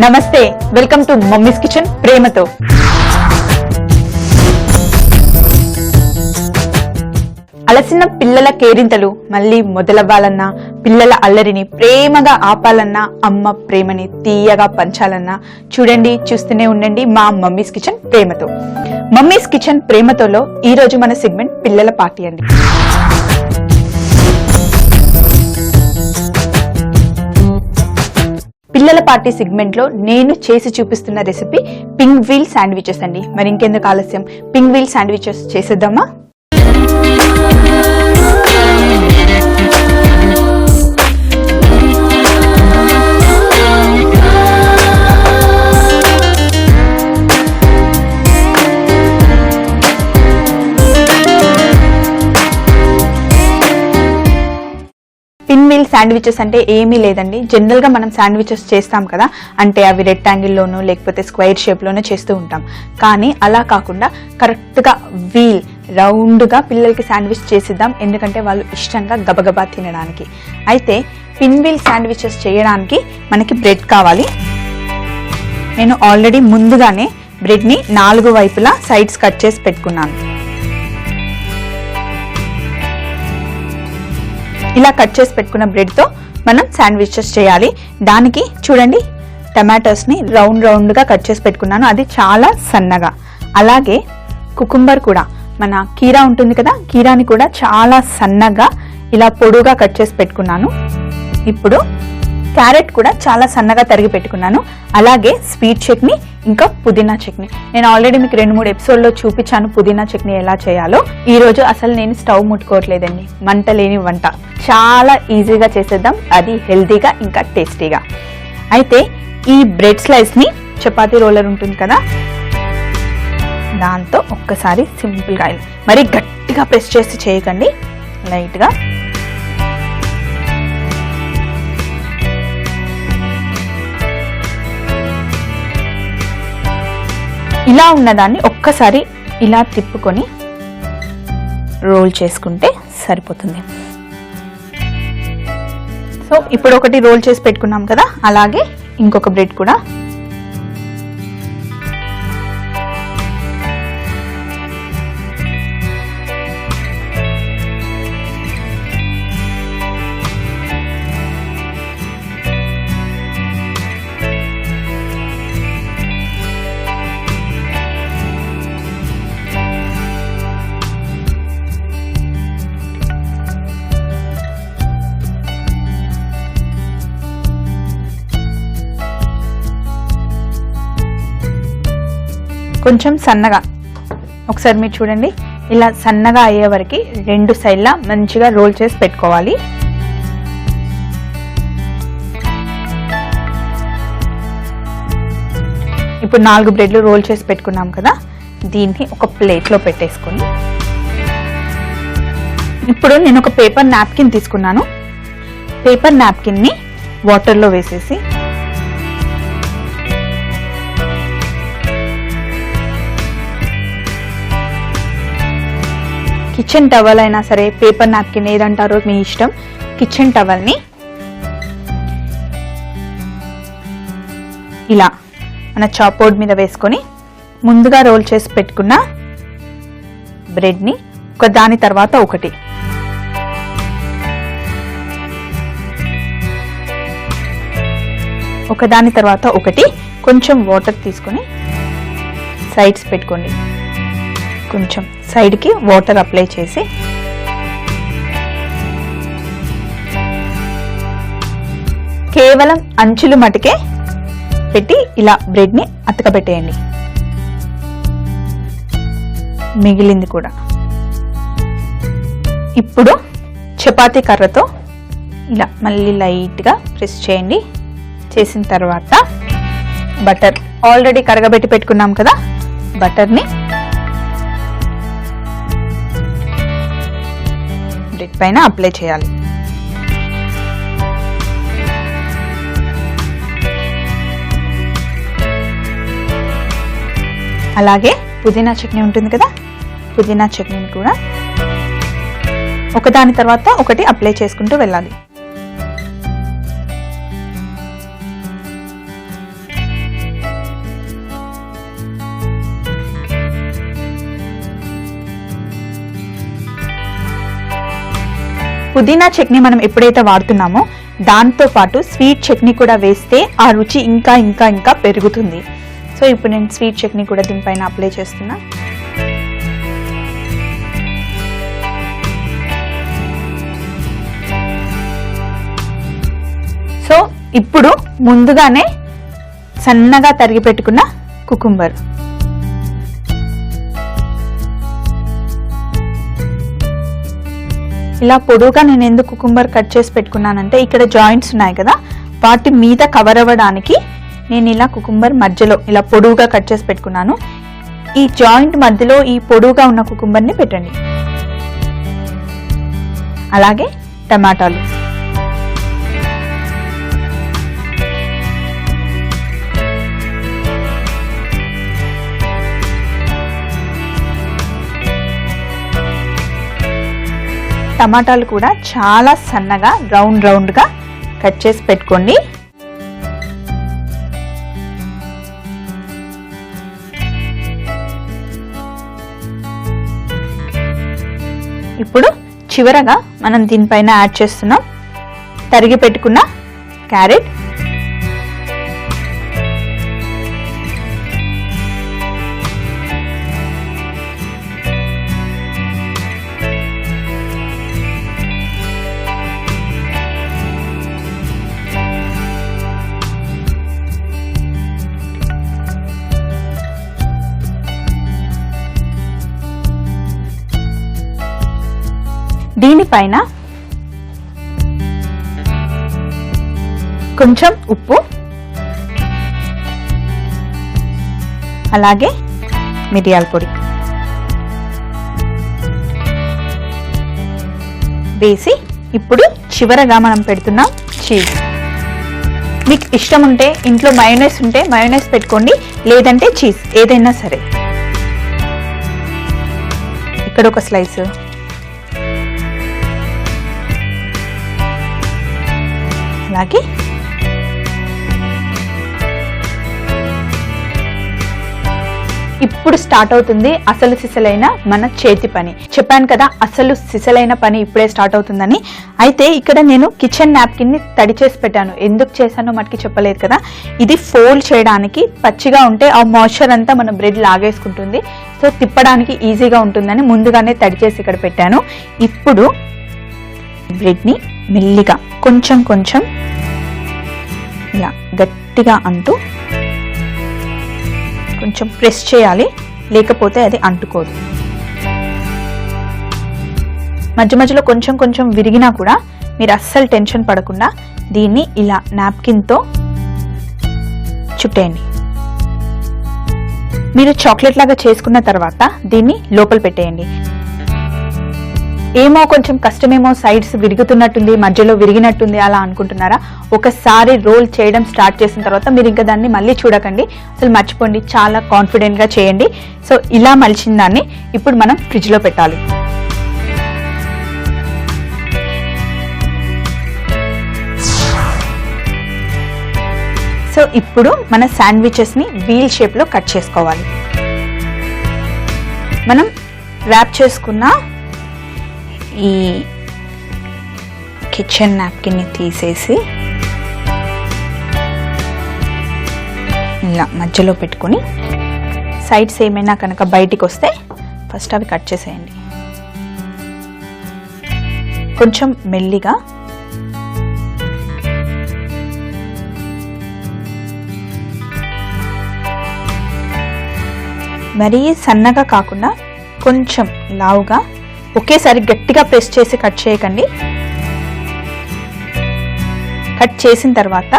నమస్తే, welcome to mummies kitchen ప్రేమతో. అలసిన పిల్లల కేరింతలు మళ్ళీ మొదలవ్వాలన్నా, పిల్లల అల్లరిని ప్రేమగా ఆపాలన్నా, అమ్మ ప్రేమని తీయగా పంచాలన్నా చూస్తూనే ఉండండి మా మమ్మీస్ కిచెన్ ప్రేమతో. మమ్మీస్ కిచెన్ ప్రేమతోలో ఈ రోజు మన సెగ్మెంట్ పిల్లల పార్టీ అండి. పిల్లల పార్టీ సెగ్మెంట్ లో నేను చేసి చూపిస్తున్న రెసిపీ పింగ్ వీల్ శాండ్విచెస్ అండి. మరి ఇంకెందుకు ఆలస్యం, పింగ్ వీల్ శాండ్విచెస్ చేసేద్దామా? పిన్ వీల్ శాండ్విచెస్ అంటే ఏమీ లేదండి. జనరల్ గా మనం శాండ్విచెస్ చేస్తాం కదా, అంటే అవి రెక్టాంగిల్లోనూ లేకపోతే స్క్వైర్ షేప్ లోనూ చేస్తూ ఉంటాం. కానీ అలా కాకుండా కరెక్ట్ గా వీల్ రౌండ్ గా పిల్లలకి శాండ్విచ్ చేసిద్దాం, ఎందుకంటే వాళ్ళు ఇష్టంగా గబగబా తినడానికి. అయితే పిన్ వీల్ శాండ్విచెస్ చేయడానికి మనకి బ్రెడ్ కావాలి. నేను ఆల్రెడీ ముందుగానే బ్రెడ్ ని 4 వైపులా సైడ్స్ కట్ చేసి పెట్టుకున్నాను. ఇలా కట్ చేసి పెట్టుకున్న బ్రెడ్ తో మనం శాండ్విచెస్ చేయాలి. దానికి చూడండి, టమాటోస్ ని రౌండ్ గా కట్ చేసి పెట్టుకున్నాను, అది చాలా సన్నగా. అలాగే కుకుంబర్ కూడా, మన కీరా ఉంటుంది కదా, కీరాని కూడా చాలా సన్నగా ఇలా పొడుగా కట్ చేసి పెట్టుకున్నాను. ఇప్పుడు క్యారెట్ కూడా చాలా సన్నగా తరిగి పెట్టుకున్నాను. అలాగే స్వీట్ చట్నీ, ఇంకా పుదీనా చట్నీ. నేను ఆల్రెడీ మీకు 2-3 ఎపిసోడ్లో చూపించాను పుదీనా చట్నీ ఎలా చేయాలో. ఈ రోజు అసలు నేను స్టవ్ ముట్టుకోవట్లేదండి, మంట లేని వంట. చాలా ఈజీగా చేసేద్దాం, అది హెల్తీగా ఇంకా టేస్టీగా. అయితే ఈ బ్రెడ్ స్లైస్ ని చపాతీ రోలర్ ఉంటుంది కదా, దాంతో ఒక్కసారి సింపుల్గా, మరి గట్టిగా ప్రెస్ చేసి చేయకండి, లైట్గా. ఇలా ఉన్నదాన్ని ఒక్కసారి ఇలా తిప్పుకొని రోల్ చేసుకుంటే సరిపోతుంది. సో ఇప్పుడు ఒకటి రోల్ చేసి పెట్టుకున్నాం కదా, అలాగే ఇంకొక బ్రెడ్ కూడా కొంచెం సన్నగా, ఒకసారి మీరు చూడండి, ఇలా సన్నగా అయ్యే వరకు 2 సైడ్లా మంచిగా రోల్ చేసి పెట్టుకోవాలి. ఇప్పుడు 4 బ్రెడ్లు రోల్ చేసి పెట్టుకున్నాం కదా, దీన్ని ఒక ప్లేట్లో పెట్టేసుకొని, ఇప్పుడు నేను ఒక పేపర్ నాప్కిన్ తీసుకున్నాను. పేపర్ నాప్కిన్ని వాటర్లో వేసేసి కిచెన్ టవల్ అయినా సరే, పేపర్ నాప్కిన్ ఏదంటారో మీ ఇష్టం, కిచెన్ టవల్ని ఇలా మన చాప్ బోర్డ్ మీద వేసుకొని ముందుగా రోల్ చేసి పెట్టుకున్న బ్రెడ్ని ఒకదాని తర్వాత ఒకటి కొంచెం వాటర్ తీసుకొని సైడ్స్ పెట్టుకోండి. కొంచెం సైడ్కి వాటర్ అప్లై చేసి కేవలం అంచులు మటుకే పెట్టి ఇలా బ్రెడ్ని అతకబెట్టేయండి. మిగిలింది కూడా ఇప్పుడు చపాతీ కర్రతో ఇలా మళ్ళీ లైట్గా ప్రెస్ చేయండి. చేసిన తర్వాత బటర్ ఆల్రెడీ కరగబెట్టి పెట్టుకున్నాం కదా, బటర్ని బ్రెడ్ పైన అప్లై చేయాలి. అలాగే పుదీనా చట్నీ ఉంటుంది కదా, పుదీనా చట్నీని కూడా ఒకదాని తర్వాత ఒకటి అప్లై చేసుకుంటూ వెళ్ళాలి. పుదీనా చట్నీ మనం ఎప్పుడైతే వాడుతున్నామో దాంతో పాటు స్వీట్ చట్నీ కూడా వేస్తే ఆ రుచి ఇంకా ఇంకా ఇంకా పెరుగుతుంది. సో ఇప్పుడు నేను స్వీట్ చట్నీ కూడా దీనిపైన అప్లై చేస్తున్నా. సో ఇప్పుడు ముందుగానే సన్నగా తరిగి పెట్టుకున్న కుకుంబర్, ఇలా పొడుగా నేను ఎందుకు కుకుంబర్ కట్ చేసి పెట్టుకున్నానంటే ఇక్కడ జాయింట్స్ ఉన్నాయి కదా, వాటి మీద కవర్ అవ్వడానికి నేను ఇలా కుకుంబర్ మధ్యలో ఇలా పొడువుగా కట్ చేసి పెట్టుకున్నాను. ఈ జాయింట్ మధ్యలో ఈ పొడువుగా ఉన్న కుకుంబర్ని పెట్టండి. అలాగే టమాటాలు, టమాటాలు కూడా చాలా సన్నగా రౌండ్ రౌండ్గా కట్ చేసి పెట్టుకోండి. ఇప్పుడు చివరగా మనం దీనిపైన యాడ్ చేస్తున్నాం తరిగి పెట్టుకున్న క్యారెట్, దీనిపైన కొంచెం ఉప్పు, అలాగే మిరియాల పొడి వేసి ఇప్పుడు చివరగా మనం పెడుతున్నాం చీజ్. మీకు ఇష్టం ఉంటే ఇంట్లో మయోనైస్ ఉంటే మయోనైస్ పెట్టుకోండి, లేదంటే చీజ్ ఏదైనా సరే. ఇక్కడ ఒక స్లైస్, అలాగే ఇప్పుడు స్టార్ట్ అవుతుంది అసలు సిసలైన మన చేతి పని. చెప్పాను కదా అసలు సిసలైన పని ఇప్పుడే స్టార్ట్ అవుతుందని. అయితే ఇక్కడ నేను కిచెన్ నాప్కిన్ ని తడి చేసి పెట్టాను. ఎందుకు చేశానో మటుకి చెప్పలేదు కదా. ఇది ఫోల్డ్ చేయడానికి, పచ్చిగా ఉంటే ఆ మాయిశ్చర్ అంతా మన బ్రెడ్ లాగేసుకుంటుంది, సో తిప్పడానికి ఈజీగా ఉంటుందని ముందుగానే తడి చేసి ఇక్కడ పెట్టాను. ఇప్పుడు బ్రెడ్ ని మెల్లిగా కొంచెం కొంచెం ఇలా గట్టిగా అంటూ కొంచెం ప్రెస్ చేయాలి, లేకపోతే అది అంటుకోదు. మధ్య మధ్యలో కొంచెం కొంచెం విరిగినా కూడా మీరు అస్సలు టెన్షన్ పడకుండా దీన్ని ఇలా నాప్కిన్తో చుట్టేయండి. మీరు చాక్లెట్ లాగా చేసుకున్న తర్వాత దీన్ని లోపల పెట్టేయండి. ఏమో కొంచెం కష్టమేమో, సైడ్స్ విరుగుతున్నట్టుంది, మధ్యలో విరిగినట్టుంది అలా అనుకుంటున్నారా? ఒకసారి రోల్ చేయడం స్టార్ట్ చేసిన తర్వాత మీరు ఇంకా దాన్ని మళ్ళీ చూడకండి, అసలు మర్చిపోండి, చాలా కాన్ఫిడెంట్గా చేయండి. సో ఇలా మలిచిన దాన్ని ఇప్పుడు మనం ఫ్రిడ్జ్లో పెట్టాలి. సో ఇప్పుడు మన శాండ్విచెస్ని వీల్ షేప్లో కట్ చేసుకోవాలి. మనం ర్యాప్ చేసుకున్న ఈ కిచెన్ నాప్కిన్ని తీసేసి ఇలా మధ్యలో పెట్టుకొని సైడ్స్ ఏమైనా కనుక బయటికి వస్తే ఫస్ట్ అవి కట్ చేసేయండి. కొంచెం మెల్లిగా మరీ సన్నగా కాకుండా కొంచెం లావుగా, ఒకేసారి గట్టిగా ప్రెస్ చేసి కట్ చేయకండి. కట్ చేసిన తర్వాత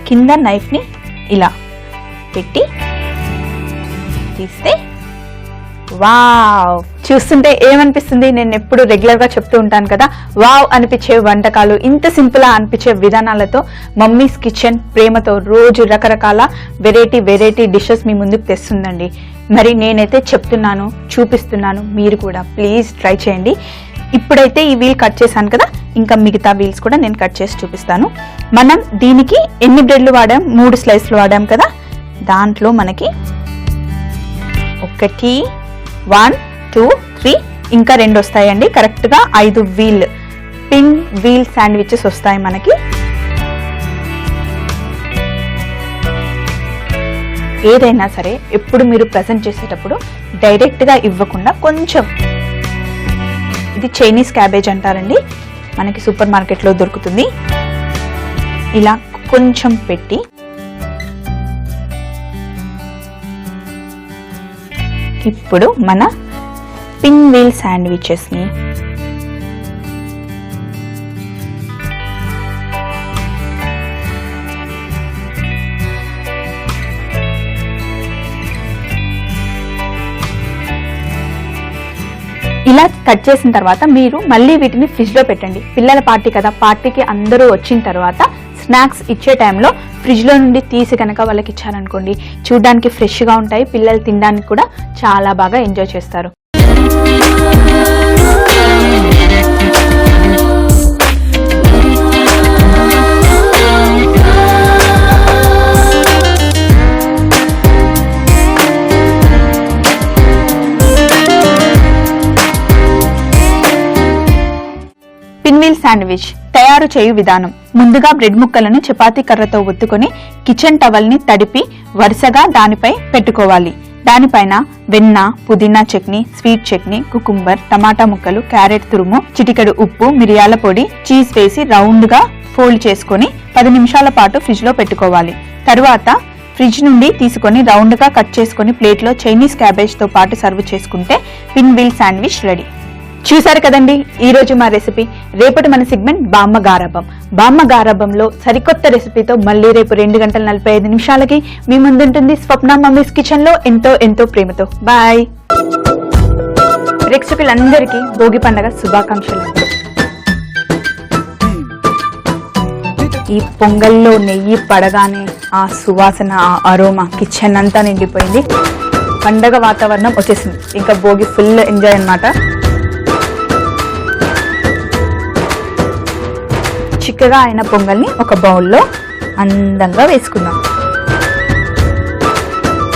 కింద నైఫ్ని ఇలా పెట్టి తీస్తే వావ్, చూస్తుంటే ఏమనిపిస్తుంది? నేను ఎప్పుడు రెగ్యులర్గా చెప్తూ ఉంటాను కదా, వావ్ అనిపించే వంటకాలు, ఇంత సింపుల్గా అనిపించే విధానాలతో మమ్మీస్ కిచెన్ ప్రేమతో రోజు రకరకాల వెరైటీ డిషెస్ మీ ముందుకు తెస్తుందండి. మరి నేనైతే చెప్తున్నాను, చూపిస్తున్నాను, మీరు కూడా ప్లీజ్ ట్రై చేయండి. ఇప్పుడైతే ఈ వీల్ కట్ చేశాను కదా, ఇంకా మిగతా వీల్స్ కూడా నేను కట్ చేసి చూపిస్తాను. మనం దీనికి ఎన్ని బ్రెడ్లు వాడాం? 3 స్లైస్లు వాడాం కదా, దాంట్లో మనకి 1, 1, 2, 3 ఇంకా 2 వస్తాయండి. కరెక్ట్గా 5 వీల్ పిన్ వీల్ శాండ్విచెస్ వస్తాయి మనకి. ఏదైనా సరే ఎప్పుడు మీరు ప్రజెంట్ చేసేటప్పుడు డైరెక్ట్గా ఇవ్వకుండా కొంచెం, ఇది చైనీస్ క్యాబేజ్ అంటారండి, మనకి సూపర్ మార్కెట్లో దొరుకుతుంది. ఇలా కొంచెం పెట్టి ఇప్పుడు మన పిన్ వీల్ శాండ్విచెస్ని ఇలా కట్ చేసిన తర్వాత మీరు మళ్ళీ వీటిని ఫ్రిడ్జ్ లో పెట్టండి. పిల్లల పార్టీ కదా, పార్టీకి అందరూ వచ్చిన తర్వాత స్నాక్స్ ఇచ్చే టైంలో ఫ్రిడ్జ్ లో నుండి తీసి కనుక వాళ్ళకి ఇచ్చారనుకోండి, చూడడానికి ఫ్రెష్ గా ఉంటాయి, పిల్లలు తినడానికి కూడా చాలా బాగా ఎంజాయ్ చేస్తారు. పిన్వీల్ శాండ్విచ్ తయారు చేయు విధానం. ముందుగా బ్రెడ్ ముక్కలను చపాతీ కర్రతో ఒత్తుకొని కిచెన్ టవల్ ని తడిపి వరుసగా దానిపై పెట్టుకోవాలి. దానిపైన వెన్న, పుదీనా చట్నీ, స్వీట్ చట్నీ, కుకుంబర్, టమాటా ముక్కలు, క్యారెట్ తురుము, చిటికెడు ఉప్పు, మిరియాల పొడి, చీజ్ వేసి రౌండ్ గా ఫోల్డ్ చేసుకొని 10 నిమిషాల పాటు ఫ్రిడ్జ్ లో పెట్టుకోవాలి. తరువాత ఫ్రిడ్జ్ నుండి తీసుకొని రౌండ్ గా కట్ చేసుకొని ప్లేట్ లో చైనీస్ క్యాబేజ్ తో పాటు సర్వ్ చేసుకుంటే పిన్వీల్ శాండ్విచ్ రెడీ. చూసారు కదండి ఈ రోజు మా రెసిపీ. రేపటి మన సెగ్మెంట్ బామ్మ గారాబం. బామ్మ గారాబంలో సరికొత్త రెసిపీతో మళ్ళీ రేపు 2:45 మీ ముందుంటుంది స్వప్న మమ్మీస్ కిచెన్ లో ఎంతో ఎంతో ప్రేమతో. బాయ్. ప్రేక్షకులందరికీ భోగి పండుగ శుభాకాంక్షలు. ఈ పొంగల్లో నెయ్యి పడగానే ఆ సువాసన, ఆ అరోమా కిచెన్ అంతా నిండిపోయింది. పండగ వాతావరణం వచ్చేసింది. ఇంకా భోగి ఫుల్ ఎంజాయ్ అన్నమాట. చిక్కగా అయిన పొంగల్ని ఒక బౌల్లో అందంగా వేసుకుందాం.